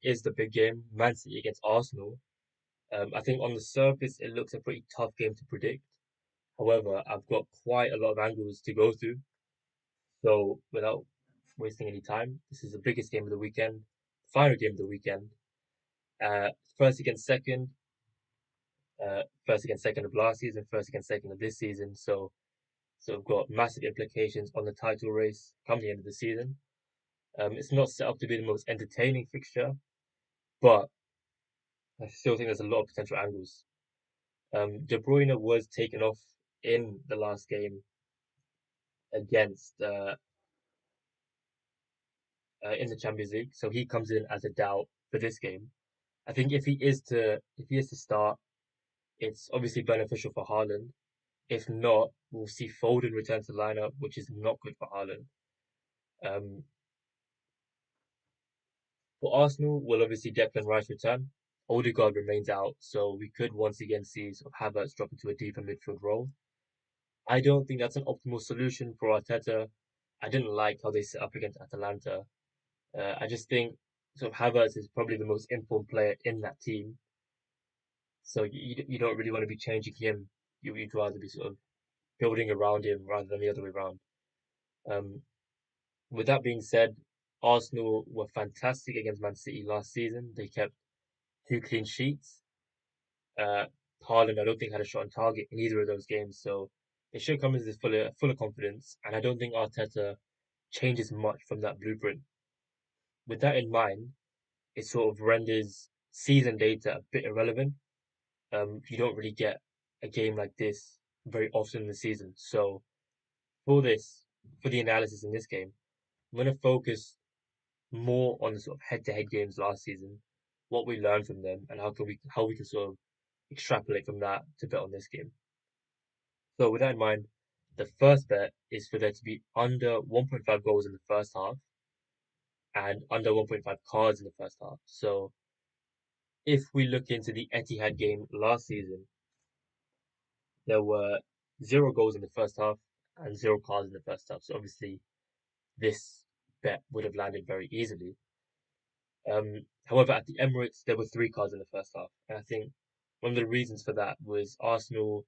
is the big game, Man City against Arsenal. I think on the surface it looks a pretty tough game to predict. However, I've got quite a lot of angles to go through. So without wasting any time, this is the biggest game of the weekend, final game of the weekend. Uh, first against second, first against second of last season, first against second of this season. So we've got massive implications on the title race come the end of the season. It's not set up to be the most entertaining fixture, but I still think there's a lot of potential angles. De Bruyne was taken off in the last game against in the Champions League, so he comes in as a doubt for this game. I think if he is to start, it's obviously beneficial for Haaland. If not, we'll see Foden return to the lineup, which is not good for Haaland. Um, for Arsenal, will obviously Declan Rice return. Odegaard remains out, so we could once again see sort of Havertz drop into a deeper midfield role. I don't think that's an optimal solution for Arteta. I didn't like how they set up against Atalanta. I just think sort of Havertz is probably the most informed player in that team, so you don't really want to be changing him. You'd rather be sort of building around him rather than the other way around. Um, with that being said, Arsenal were fantastic against Man City last season. They kept two clean sheets. Uh, Haaland, I don't think had a shot on target in either of those games, so they should come into this full of confidence. And I don't think Arteta changes much from that blueprint. With that in mind, it sort of renders season data a bit irrelevant. You don't really get a game like this very often in the season. So for this, for the analysis in this game, I'm going to focus more on the sort of head-to-head games last season, what we learned from them, and how we can sort of extrapolate from that to bet on this game. So with that in mind, the first bet is for there to be under 1.5 goals in the first half and under 1.5 cards in the first half. So if we look into the Etihad game last season, there were 0 goals in the first half and 0 cards in the first half. So obviously this bet would have landed very easily. However, at the Emirates, there were 3 cards in the first half. And I think one of the reasons for that was Arsenal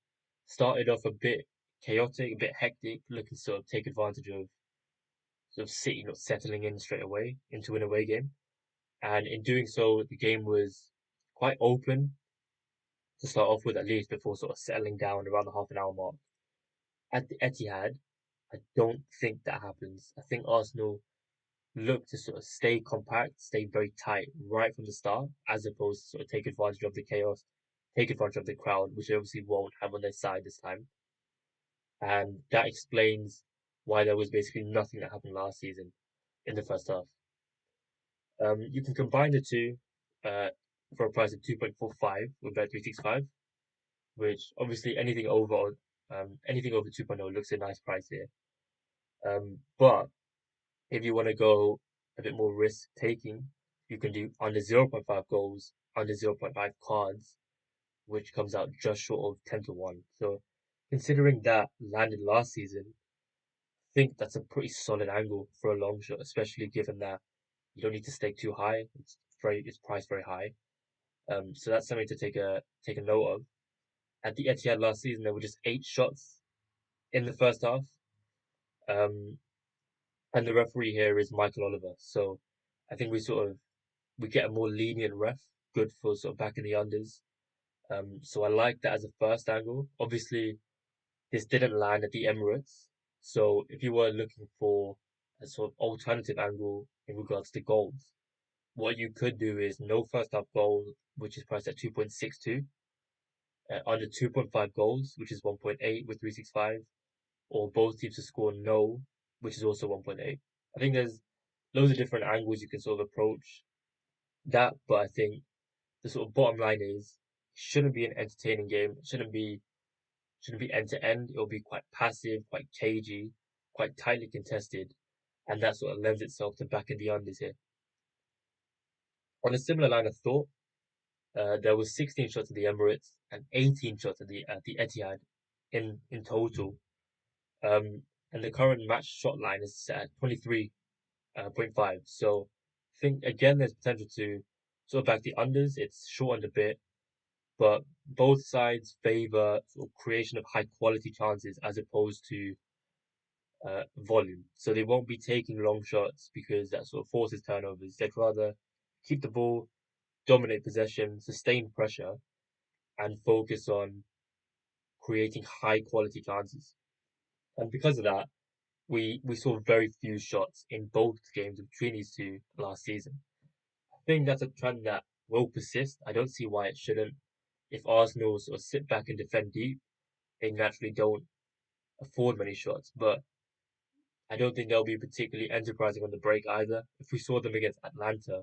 started off a bit chaotic, a bit hectic, looking to sort of take advantage of sort of City not settling in straight away into an away game. And in doing so, the game was quite open to start off with, at least before sort of settling down around the half an hour mark. At the Etihad, I don't think that happens. I think Arsenal look to sort of stay compact, stay very tight right from the start, as opposed to sort of take advantage of the chaos, take advantage of the crowd, which they obviously won't have on their side this time. And that explains why there was basically nothing that happened last season in the first half. You can combine the two uh, for a price of 2.45 with Bet365, which obviously anything over 2.0 looks a nice price here. But if you want to go a bit more risk taking, you can do under 0.5 goals, under 0.5 cards, which comes out just short of 10 to 1. So considering that landed last season, I think that's a pretty solid angle for a long shot, especially given that you don't need to stake too high. It's priced very high. So that's something to take a note of. At the Etihad last season, there were just 8 shots in the first half. Um, and the referee here is Michael Oliver. So I think we get a more lenient ref, good for sort of backing the unders. So I like that as a first angle. Obviously, this didn't land at the Emirates. So if you were looking for a sort of alternative angle in regards to goals, what you could do is no first half goal, which is priced at 2.62, under 2.5 goals, which is 1.8 with 365, or both teams to score no, which is also 1.8. I think there's loads of different angles you can sort of approach that, but I think the sort of bottom line is it shouldn't be an entertaining game. It shouldn't be end to end. It'll be quite passive, quite cagey, quite tightly contested, and that sort of lends itself to backing the unders here. On a similar line of thought, there was 16 shots at the Emirates and 18 shots at the Etihad in total. Um, and the current match shot line is set at 23.5. So I think again there's potential to sort of back the unders, it's shortened a bit, but both sides favor sort of creation of high quality chances as opposed to volume. So they won't be taking long shots because that sort of forces turnovers. They'd rather keep the ball, dominate possession, sustain pressure, and focus on creating high quality chances. And because of that, we saw very few shots in both games between these two last season. I think that's a trend that will persist. I don't see why it shouldn't. If Arsenal sort of sit back and defend deep, they naturally don't afford many shots. But I don't think they'll be particularly enterprising on the break either. If we saw them against Atlanta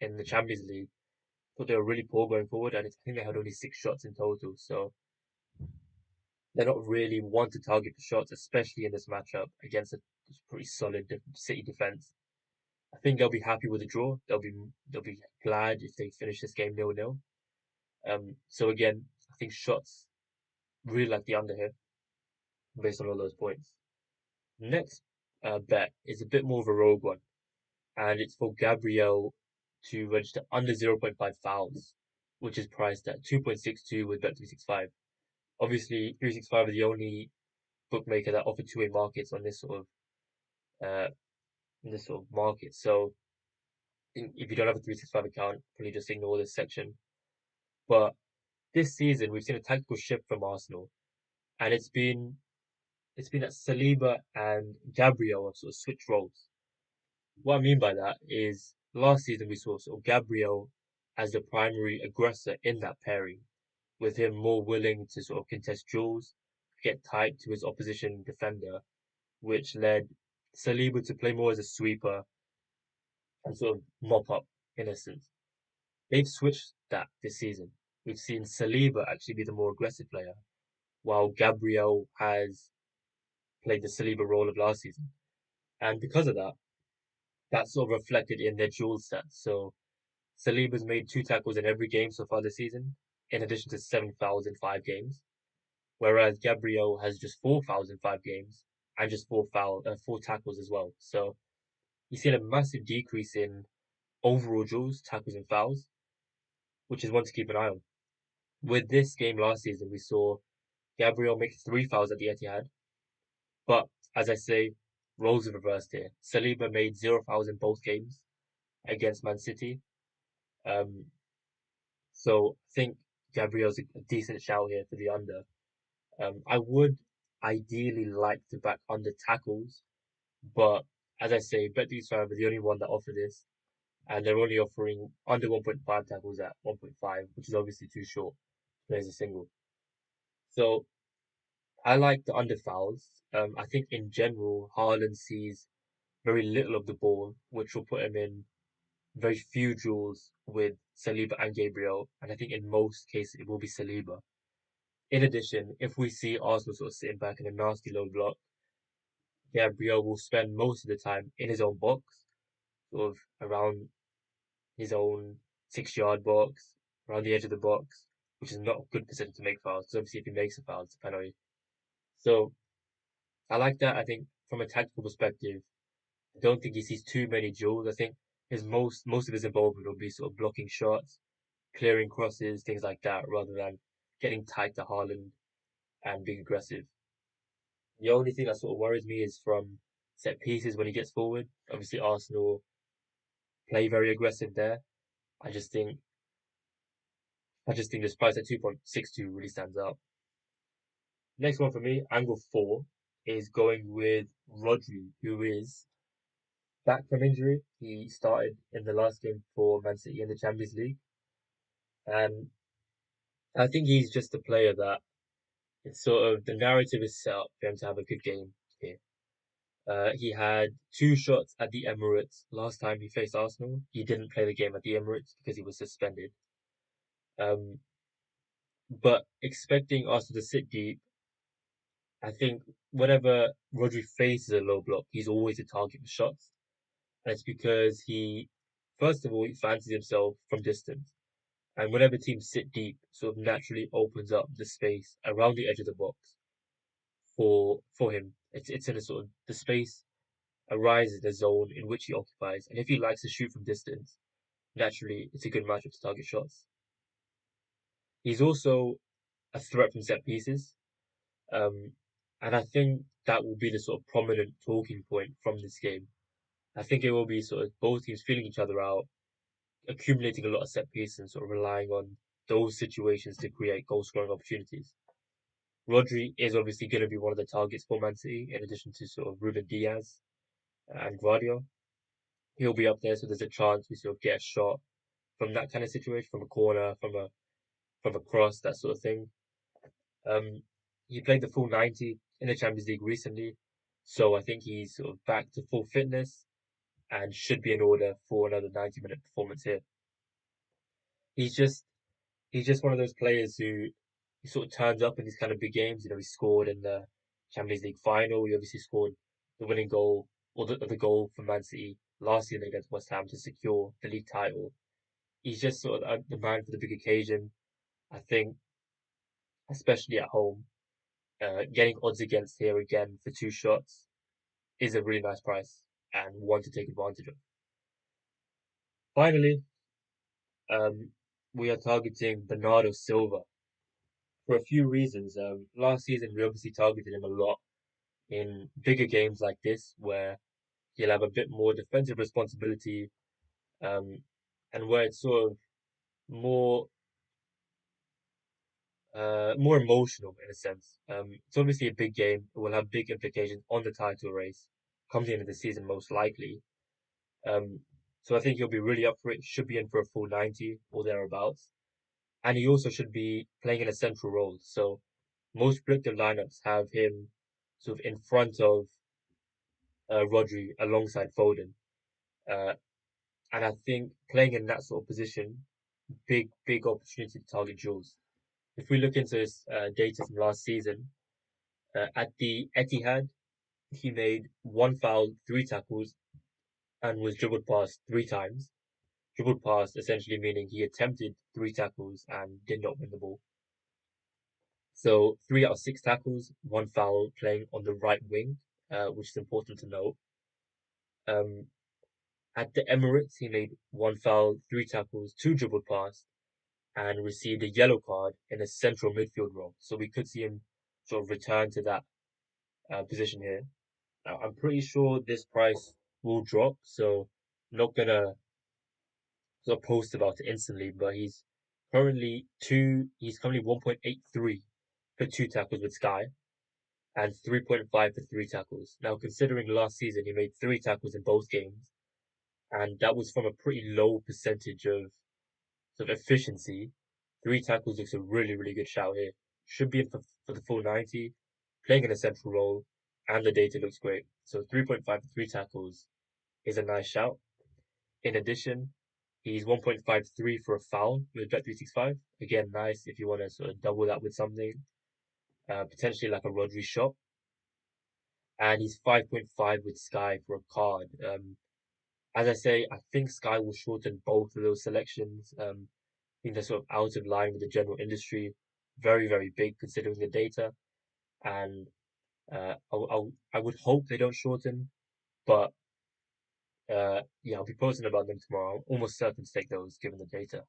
in the Champions League, I thought they were really poor going forward, and I think they had only 6 shots in total. So they're not really one to target the shots, especially in this matchup against a pretty solid City defense. I think they'll be happy with the draw. They'll be glad if they finish this game 0-0. So again, I think shots really like the under here based on all those points. Next bet is a bit more of a rogue one, and it's for Gabriel to register under 0.5 fouls, which is priced at 2.62 with Bet365. Obviously, 365 is the only bookmaker that offer two-way markets on uh this sort of market. So if you don't have a 365 account, probably just ignore this section. But this season we've seen a tactical shift from Arsenal, and it's been that Saliba and Gabriel have sort of switched roles. What I mean by that is last season we saw sort of Gabriel as the primary aggressor in that pairing, with him more willing to sort of contest duels, get tight to his opposition defender, which led Saliba to play more as a sweeper and sort of mop up in essence. They've switched that this season. We've seen Saliba actually be the more aggressive player, while Gabriel has played the Saliba role of last season. And because of that, that's sort of reflected in their dual stats. So Saliba's made 2 tackles in every game so far this season, in addition to 7 fouls in 5 games, whereas Gabriel has just 4 fouls in 5 games and just 4 tackles as well. So you've seen a massive decrease in overall duels, tackles, and fouls, which is one to keep an eye on. With this game last season, we saw Gabriel make 3 fouls at the Etihad, but as I say, roles have reversed here. Saliba made 0 fouls in both games against Man City. Um, so I think Gabriel's a decent shout here for the under. I would ideally like to back under tackles, but as I say, Bet365 are the only one that offer this, and they're only offering under 1.5 tackles at 1.5, which is obviously too short to play as a single. So I like the under fouls. I think in general, Haaland sees very little of the ball, which will put him in very few duels with Saliba and Gabriel, and I think in most cases it will be Saliba. In addition, if we see Arsenal sort of sitting back in a nasty low block, Gabriel will spend most of the time in his own box, sort of around his own 6 yard box, around the edge of the box, which is not a good position to make fouls, because obviously if he makes a foul, it's a penalty. So I like that. I think from a tactical perspective, I don't think he sees too many duels. I think his most of his involvement will be sort of blocking shots, clearing crosses, things like that, rather than getting tight to Haaland and being aggressive. The only thing that sort of worries me is from set pieces when he gets forward. Obviously, Arsenal play very aggressive there. I just think I just think this price at 2.62 really stands out. Next one for me, angle four, is going with Rodri, who is back from injury. He started in the last game for Man City in the Champions League, and I think he's just a player that it's sort of the narrative is set up for him to have a good game here. He had 2 shots at the Emirates last time he faced Arsenal. He didn't play the game at the Emirates because he was suspended. Um, but expecting Arsenal to sit deep, I think whenever Rodri faces a low block, he's always a target for shots. And it's because first of all, he fancies himself from distance. And whenever teams sit deep, sort of naturally opens up the space around the edge of the box for him. It's in a sort of the space arises the zone in which he occupies. And if he likes to shoot from distance, naturally it's a good matchup to target shots. He's also a threat from set pieces, um, and I think that will be the sort of prominent talking point from this game. I think it will be sort of both teams feeling each other out, accumulating a lot of set pieces, and sort of relying on those situations to create goal scoring opportunities. Rodri is obviously going to be one of the targets for Man City, in addition to sort of Ruben Diaz and Guardiola. He'll be up there, so there's a chance we sort of get a shot from that kind of situation, from a corner, from a cross, that sort of thing. Um, he played the full 90 in the Champions League recently, so I think he's sort of back to full fitness and should be in order for another 90-minute performance here. He's just he's just one of those players who he sort of turns up in these kind of big games. You know, he scored in the Champions League final. He obviously scored the winning goal or the goal for Man City last season against West Ham to secure the league title. He's just sort of the man for the big occasion. I think, especially at home, getting odds against here again for two shots is a really nice price and one to take advantage of. Finally, um, we are targeting Bernardo Silva for a few reasons. Last season, we obviously targeted him a lot in bigger games like this, where he'll have a bit more defensive responsibility, um, and where it's sort of more more emotional in a sense. It's obviously a big game. It will have big implications on the title race come the end of the season, most likely. Um, so I think he'll be really up for it. Should be in for a full 90 or thereabouts, and he also should be playing in a central role. So most predictive lineups have him sort of in front of Rodri alongside Foden. Uh, and I think playing in that sort of position, big opportunity to target Jules. If we look into his data from last season, at the Etihad, he made one foul, three tackles, and was dribbled past three times. Dribbled past essentially meaning he attempted three tackles and did not win the ball. So 3 out of 6 tackles, one foul, playing on the right wing, which is important to note. Um, at the Emirates, he made one foul, three tackles, two dribbled past, and received a yellow card in a central midfield role. So we could see him sort of return to that position here. Now, I'm pretty sure this price will drop, so I'm not gonna sort of post about it instantly, but he's currently 1.83 for two tackles with Sky and 3.5 for three tackles. Now, considering last season he made three tackles in both games, and that was from a pretty low percentage of sort of efficiency, three tackles looks a really good shout here. Should be in for the full 90, playing in a central role, and the data looks great. So 3.5 for three tackles is a nice shout. In addition, he's 1.53 for a foul with Bet365. Again, nice if you want to sort of double that with something, potentially like a Rodri shot. And he's 5.5 with Sky for a card. As I say, I think Sky will shorten both of those selections. I think they're sort of out of line with the general industry. Very big considering the data. And I would hope they don't shorten, but yeah, I'll be posting about them tomorrow. I'm almost certain to take those given the data.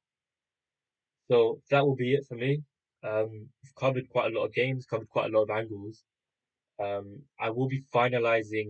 So that will be it for me. We've covered quite a lot of games, covered quite a lot of angles. I will be finalizing